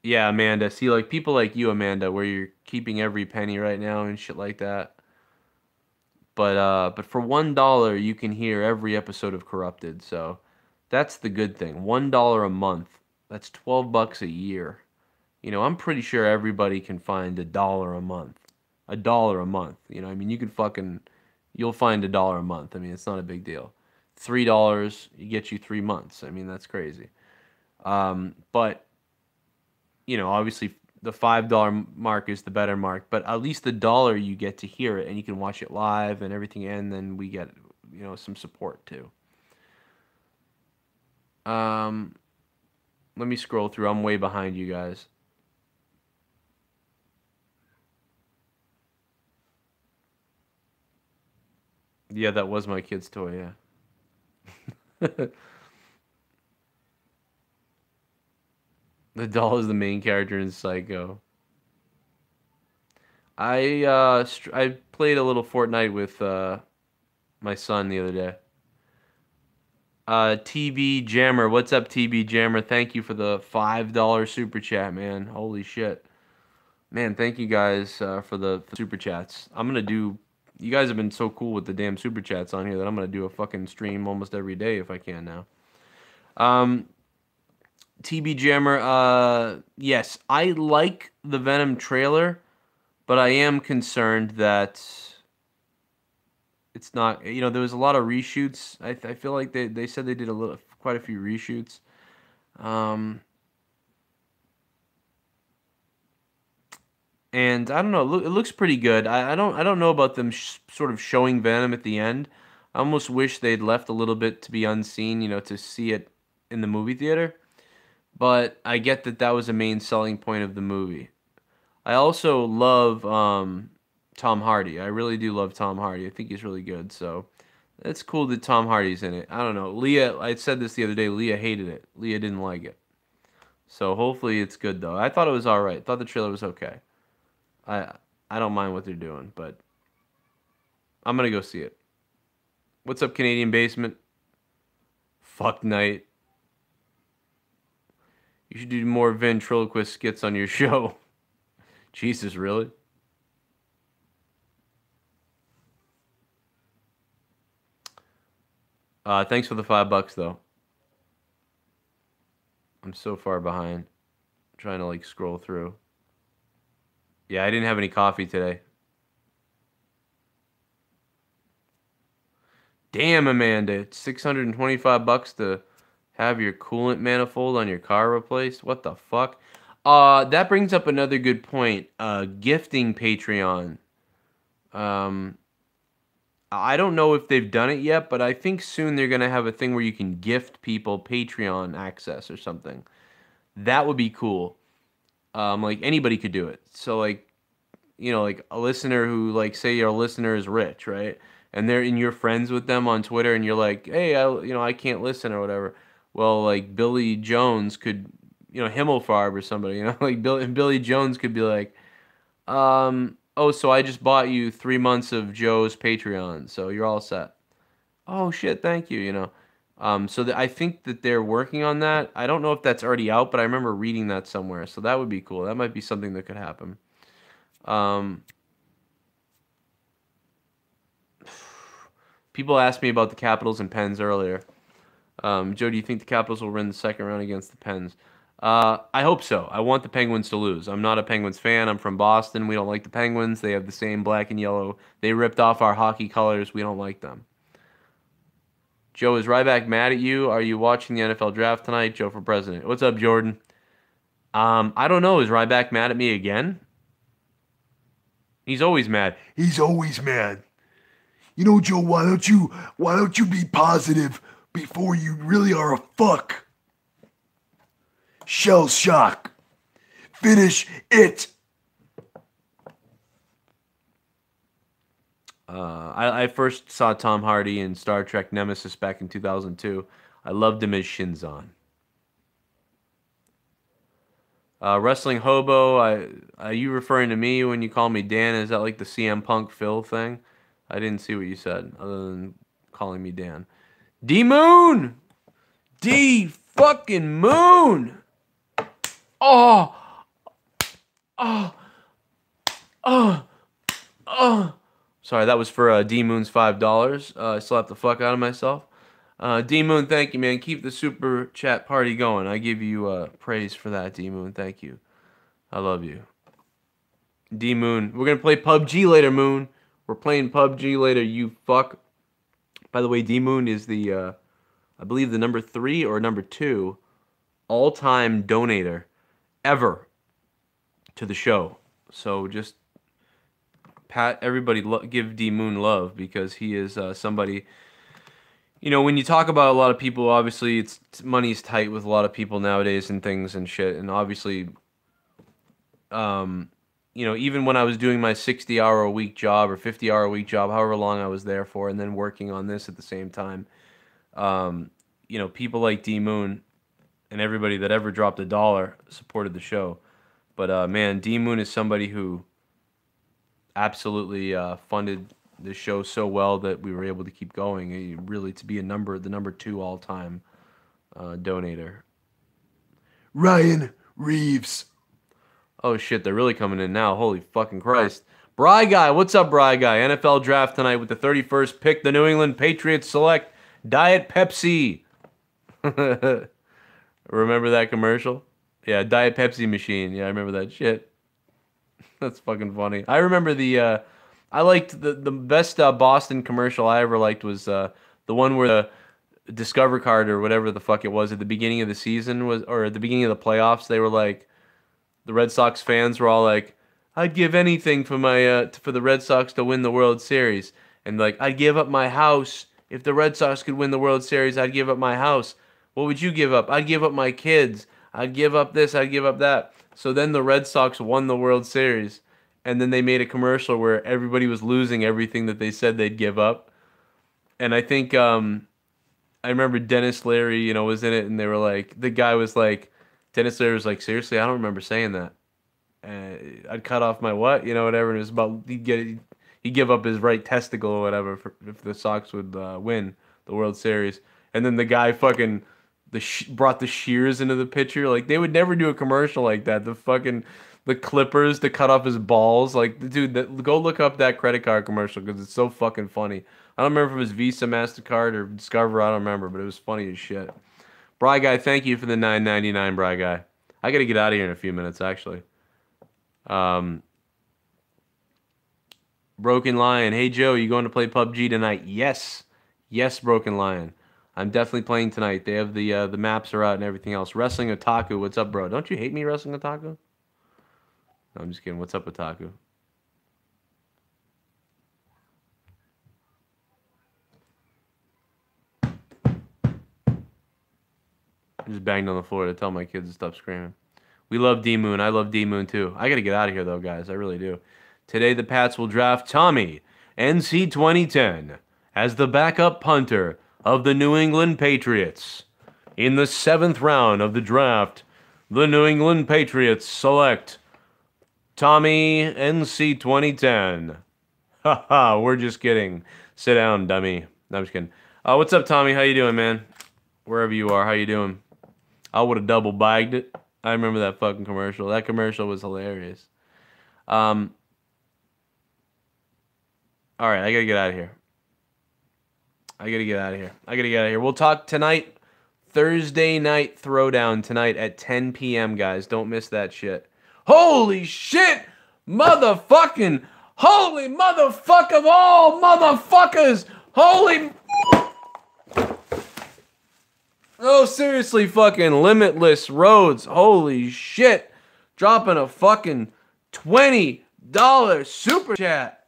Yeah, Amanda. See, like people like you, Amanda, where you're keeping every penny right now and shit like that. But for $1, you can hear every episode of Corrupted. So that's the good thing. $1 a month. That's $12 a year. I'm pretty sure everybody can find $1 a month. $1 a month. You can you'll find $1 a month. It's not a big deal. $3 gets you 3 months. That's crazy. But, you know, obviously the $5 mark is the better mark, but at least the dollar you get to hear it and you can watch it live and everything, and then we get, you know, some support too. Let me scroll through. I'm way behind you guys. Yeah, that was my kid's toy, yeah. The doll is the main character in Psycho. I played a little Fortnite with my son the other day. TB Jammer, what's up, TB Jammer? Thank you for the $5 super chat, man. Holy shit, man! Thank you guys for the super chats. I'm gonna do. You guys have been so cool with the damn super chats on here that I'm gonna do a fucking stream almost every day if I can now. TB Jammer, yes, I like the Venom trailer, but I am concerned that it's not, you know, there was a lot of reshoots. I feel like they said they did quite a few reshoots. And I don't know, it looks pretty good. I don't know about them sort of showing Venom at the end. I almost wish they'd left a little bit to be unseen, you know, to see it in the movie theater. But I get that that was a main selling point of the movie. I also love Tom Hardy. I really do love Tom Hardy. I think he's really good. So it's cool that Tom Hardy's in it. I don't know. Leah, I said this the other day. Leah hated it. Leah didn't like it. So hopefully it's good though. I thought it was all right. I thought the trailer was okay. I I don't mind what they're doing, but I'm gonna go see it. What's up, Canadian Basement? Fuck night. You should do more ventriloquist skits on your show. Jesus, really? Thanks for the $5 though. I'm so far behind. I'm trying to like scroll through. Yeah, I didn't have any coffee today. Damn, Amanda, it's $625 to have your coolant manifold on your car replaced. What the fuck? That brings up another good point. Gifting Patreon. I don't know if they've done it yet, but I think soon they're gonna have a thing where you can gift people Patreon access or something. That would be cool. Like anybody could do it. So like, you know, like a listener who like say your listener is rich, right? And you're friends with them on Twitter, and you're like, hey, I can't listen or whatever. Well, like Billy Jones could, you know, Himmelfarb or somebody, you know, like Billy Jones could be like, oh, so I just bought you 3 months of Joe's Patreon, so you're all set. Oh shit, thank you, you know. I think that they're working on that. I don't know if that's already out, but I remember reading that somewhere, so that would be cool. That might be something that could happen. People asked me about the Capitals and Pens earlier. Joe, do you think the Capitals will win the second round against the Pens? I hope so. I want the Penguins to lose. I'm not a Penguins fan. I'm from Boston. We don't like the Penguins. They have the same black and yellow. They ripped off our hockey colors. We don't like them. Joe, is Ryback mad at you? Are you watching the NFL draft tonight? Joe for president. What's up, Jordan? I don't know. Is Ryback mad at me again? He's always mad. He's always mad. You know, Joe, why don't you be positive before you really are a fuck? Shell shock. Finish it. I first saw Tom Hardy in Star Trek Nemesis back in 2002. I loved him as Shinzon. Wrestling Hobo, are you referring to me when you call me Dan? Is that like the CM Punk Phil thing? I didn't see what you said, other than calling me Dan. D-Moon! D-fucking Moon! Oh! Oh! Oh! Oh! Sorry, that was for D-Moon's $5. I slapped the fuck out of myself. D-Moon, thank you, man. Keep the super chat party going. I give you praise for that, D-Moon. Thank you. I love you. D-Moon. We're going to play PUBG later, Moon. We're playing PUBG later, you fuck. By the way, D-Moon is the, I believe the number 3 or number 2 all-time donator ever to the show. So just everybody give D Moon love, because he is somebody. You know, when you talk about a lot of people, obviously money's tight with a lot of people nowadays and things and shit. And obviously, you know, even when I was doing my 60-hour-a-week job or 50-hour-a-week job, however long I was there for, and then working on this at the same time, you know, people like D Moon and everybody that ever dropped a dollar supported the show. But man, D Moon is somebody who absolutely funded the show so well that we were able to keep going. Really, to be the number 2 all-time donator. Ryan Reeves. Oh shit, they're really coming in now. Holy fucking Christ. Bry Guy, what's up, Bry Guy? NFL draft tonight with the 31st pick. The New England Patriots select Diet Pepsi. Remember that commercial? Yeah, Diet Pepsi machine. Yeah, I remember that shit. That's fucking funny. I remember I liked the best Boston commercial I ever liked was the one where the Discover card or whatever the fuck it was at the beginning of the season or at the beginning of the playoffs. They were like, the Red Sox fans were all like, I'd give anything for for the Red Sox to win the World Series, and like, I'd give up my house if the Red Sox could win the World Series. I'd give up my house. What would you give up? I'd give up my kids. I'd give up this. I'd give up that. So then the Red Sox won the World Series. And then they made a commercial where everybody was losing everything that they said they'd give up. And I think, I remember Dennis Leary, you know, was in it, and they were like, the guy was like, Dennis Leary was like, seriously, I don't remember saying that. I'd cut off my what? You know, whatever. And it was about, he'd give up his right testicle or whatever if the Sox would win the World Series. And then the guy fucking brought the shears into the picture. Like, they would never do a commercial like that. The clippers to cut off his balls. Like, dude, go look up that credit card commercial because it's so fucking funny. I don't remember if it was Visa, MasterCard, or Discover. I don't remember, but it was funny as shit. Bry Guy, thank you for the $9.99, Bry Guy. I got to get out of here in a few minutes, actually. Broken Lion. Hey, Joe, you going to play PUBG tonight? Yes. Yes, Broken Lion. I'm definitely playing tonight. They have the maps are out and everything else. Wrestling Otaku, what's up, bro? Don't you hate me, Wrestling Otaku? No, I'm just kidding. What's up, Otaku? I just banged on the floor to tell my kids to stop screaming. We love D-Moon. I love D-Moon too. I got to get out of here though, guys. I really do. Today the Pats will draft Tommy, NC 2010, as the backup punter of the New England Patriots. In the 7th round of the draft, the New England Patriots select Tommy, NC 2010. Haha, we're just kidding. Sit down, dummy. No, I'm just kidding. What's up, Tommy? How you doing, man? Wherever you are, how you doing? I would have double bagged it. I remember that fucking commercial. That commercial was hilarious. All right, I gotta get out of here. I gotta get out of here. We'll talk tonight, Thursday night throwdown tonight at 10 p.m., guys. Don't miss that shit. Holy shit! Holy motherfuck of all motherfuckers! Holy... Oh, seriously, fucking Limitless Roads. Holy shit. Dropping a fucking $20 super chat.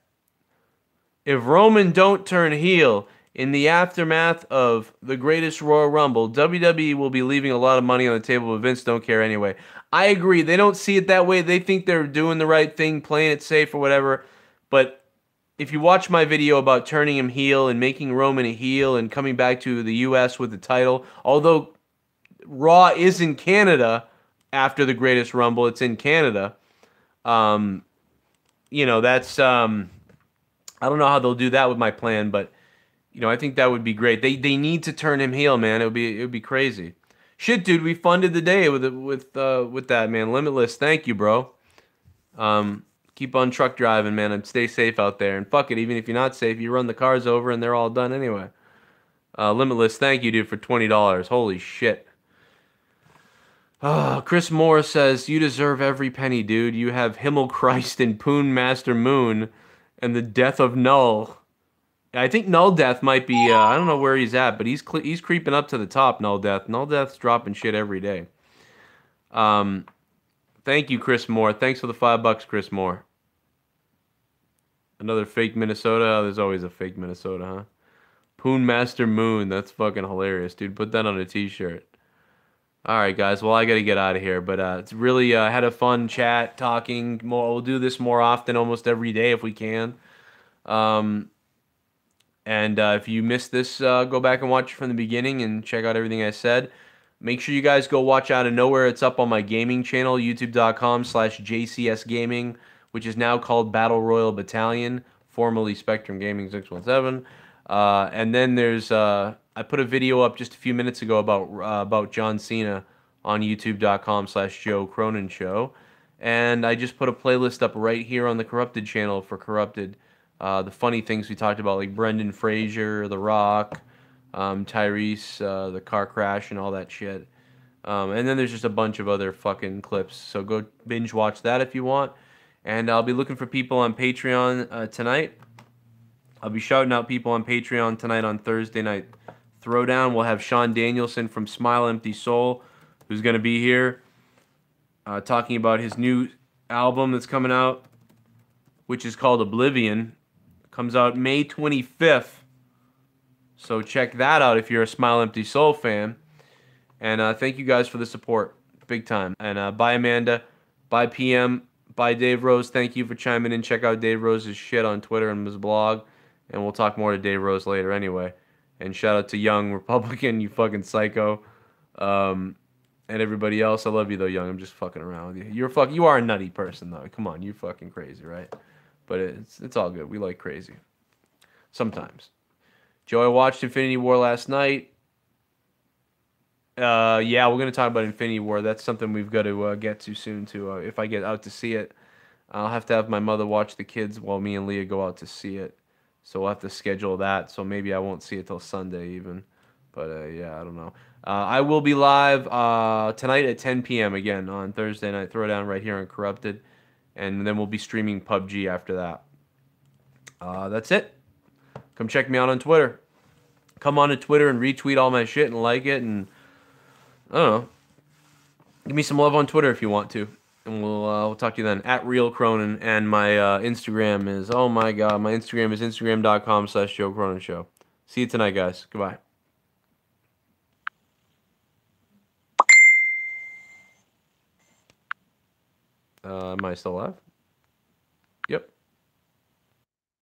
If Roman don't turn heel in the aftermath of the greatest Royal Rumble, WWE will be leaving a lot of money on the table, but Vince don't care anyway. I agree. They don't see it that way. They think they're doing the right thing, playing it safe or whatever. But if you watch my video about turning him heel and making Roman a heel and coming back to the U.S. with the title, although Raw is in Canada after the greatest Rumble, it's in Canada. You know, that's... I don't know how they'll do that with my plan, but you know, I think that would be great. They need to turn him heel, man. It would be crazy. Shit, dude, we funded the day with that, man. Limitless, thank you, bro. Keep on truck driving, man, and stay safe out there. And fuck it, even if you're not safe, you run the cars over and they're all done anyway. Limitless, thank you, dude, for $20. Holy shit. Chris Moore says, you deserve every penny, dude. You have Himmel Christ and Poon Master Moon and the death of Null. I think Null Death might be, I don't know where he's at, but he's creeping up to the top, Null Death. Null Death's dropping shit every day. Thank you, Chris Moore. Thanks for the $5, Chris Moore. Another fake Minnesota. Oh, there's always a fake Minnesota, huh? Poon Master Moon. That's fucking hilarious, dude. Put that on a t-shirt. All right, guys. Well, I got to get out of here. But it's really had a fun chat, talking more. We'll do this more often, almost every day if we can. And if you missed this, go back and watch from the beginning and check out everything I said. Make sure you guys go watch Out of Nowhere. It's up on my gaming channel, youtube.com/JCSgaming, which is now called Battle Royal Battalion, formerly Spectrum Gaming 617. And then there's I put a video up just a few minutes ago about John Cena on youtube.com/Joe Cronin Show. And I just put a playlist up right here on the Corrupted channel for Corrupted. The funny things we talked about, like Brendan Fraser, The Rock, Tyrese, the car crash, and all that shit. And then there's just a bunch of other fucking clips. So go binge watch that if you want. And I'll be looking for people on Patreon tonight. I'll be shouting out people on Patreon tonight on Thursday night Throwdown. We'll have Sean Danielson from Smile Empty Soul, who's going to be here talking about his new album that's coming out, which is called Oblivion. Comes out May 25th. So check that out if you're a Smile Empty Soul fan. And thank you guys for the support. Big time. And bye, Amanda. Bye, PM. Bye, Dave Rose. Thank you for chiming in. Check out Dave Rose's shit on Twitter and his blog. And we'll talk more to Dave Rose later anyway. And shout out to Young Republican, you fucking psycho. And everybody else. I love you, though, Young. I'm just fucking around with you. You are a nutty person, though. Come on. You're fucking crazy, right? But it's all good. We like crazy. Sometimes. Joe, I watched Infinity War last night. Yeah, we're going to talk about Infinity War. That's something we've got to get to soon, too. If I get out to see it, I'll have to have my mother watch the kids while me and Leah go out to see it. So we'll have to schedule that. So maybe I won't see it till Sunday even. But, yeah, I don't know. I will be live tonight at 10 p.m. again on Thursday Night Throwdown right here on Corrupted. And then we'll be streaming PUBG after that. That's it. Come check me out on Twitter. Come on to Twitter and retweet all my shit and like it. And, I don't know. Give me some love on Twitter if you want to. And we'll talk to you then. At Real Cronin. And my Instagram is, oh my god, my Instagram is instagram.com/Joe Cronin Show. See you tonight, guys. Goodbye. Am I still live?